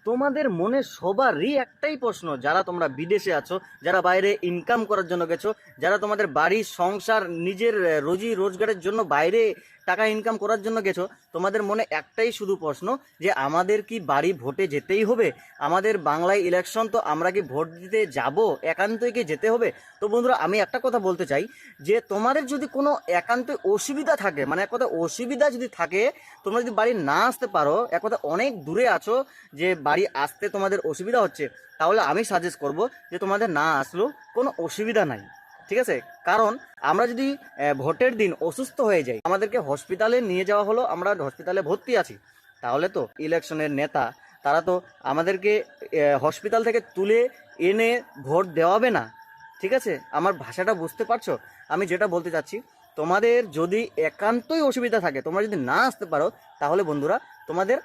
তোমাদের মনে সবারই একটাই প্রশ্ন, যারা তোমরা বিদেশে আছো, যারা বাইরে ইনকাম করার জন্য গেছো, যারা তোমাদের বাড়ি সংসার নিজের রোজি রোজগারের জন্য বাইরে টাকা ইনকাম করার জন্য গেছো, তোমাদের মনে একটাই শুধু প্রশ্ন যে আমাদের কি বাড়ি ভোটে যেতেই হবে? আমাদের বাংলায় ইলেকশন, তো আমরা কি ভোট দিতে যাব? একান্তই কি যেতে হবে? তো বন্ধুরা, আমি একটা কথা বলতে চাই যে তোমাদের যদি কোনো একান্ত অসুবিধা থাকে, মানে এক কথা অসুবিধা যদি থাকে, তোমরা যদি বাড়ি না আসতে পারো, এক কথা অনেক দূরে আছো, যে বাড়ি আসতে তোমাদের অসুবিধা হচ্ছে, তাহলে আমি সাজেস্ট করব যে তোমাদের না আসলেও কোনো অসুবিধা নাই, ঠিক আছে? কারণ আমরা যদি ভোটের দিন অসুস্থ হয়ে যাই, আমাদেরকে হসপিটালে নিয়ে যাওয়া হলো, আমরা হসপিটালে ভর্তি আছি, তাহলে তো ইলেকশনের নেতা তারা তো আমাদেরকে হসপিটাল থেকে তুলে এনে ভোট দেওয়াবে না, ঠিক আছে? আমার ভাষাটা বুঝতে পারছো? আমি যেটা বলতে চাচ্ছি, তোমাদের যদি একান্তই অসুবিধা থাকে, তোমরা যদি না আসতে পারো, তাহলে বন্ধুরা তোমাদের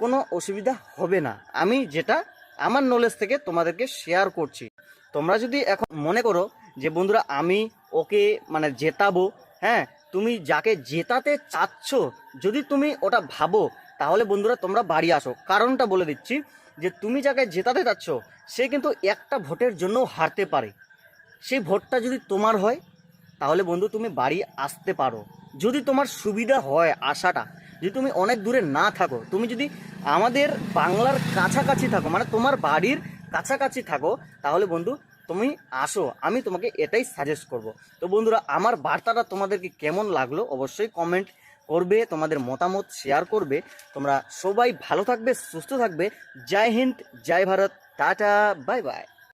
কোনো অসুবিধা হবে না। আমি যেটা আমার নলেজ থেকে তোমাদেরকে শেয়ার করছি। তোমরা যদি এখন মনে করো যে বন্ধুরা আমি ওকে মানে জেতাবো, হ্যাঁ, তুমি যাকে জেতাতে চাচ্ছ যদি তুমি ওটা ভাবো, তাহলে বন্ধুরা তোমরা বাড়ি আসো। কারণটা বলে দিচ্ছি, যে তুমি যাকে জেতাতে চাচ্ছ সে কিন্তু একটা ভোটের জন্য হারতে পারে। সেই ভোটটা যদি তোমার হয়, তাহলে বন্ধু তুমি বাড়ি আসতে পারো। যদি তোমার সুবিধা হয় আসাটা, যদি তুমি অনেক দূরে না থাকো, তুমি যদি আমাদের বাংলার কাছাকাছি থাকো, মানে তোমার বাড়ির কাছাকাছি থাকো, তাহলে বন্ধু তুমি আসো, আমি তোমাকে এটাই সাজেস্ট করব। তো বন্ধুরা, আমার বার্তাটা তোমাদেরকে কেমন লাগলো অবশ্যই কমেন্ট করবে, তোমাদের মতামত শেয়ার করবে। তোমরা সবাই ভালো থাকবে, সুস্থ থাকবে। জয় হিন্দ, জয় ভারত, টাটা, বাই বাই।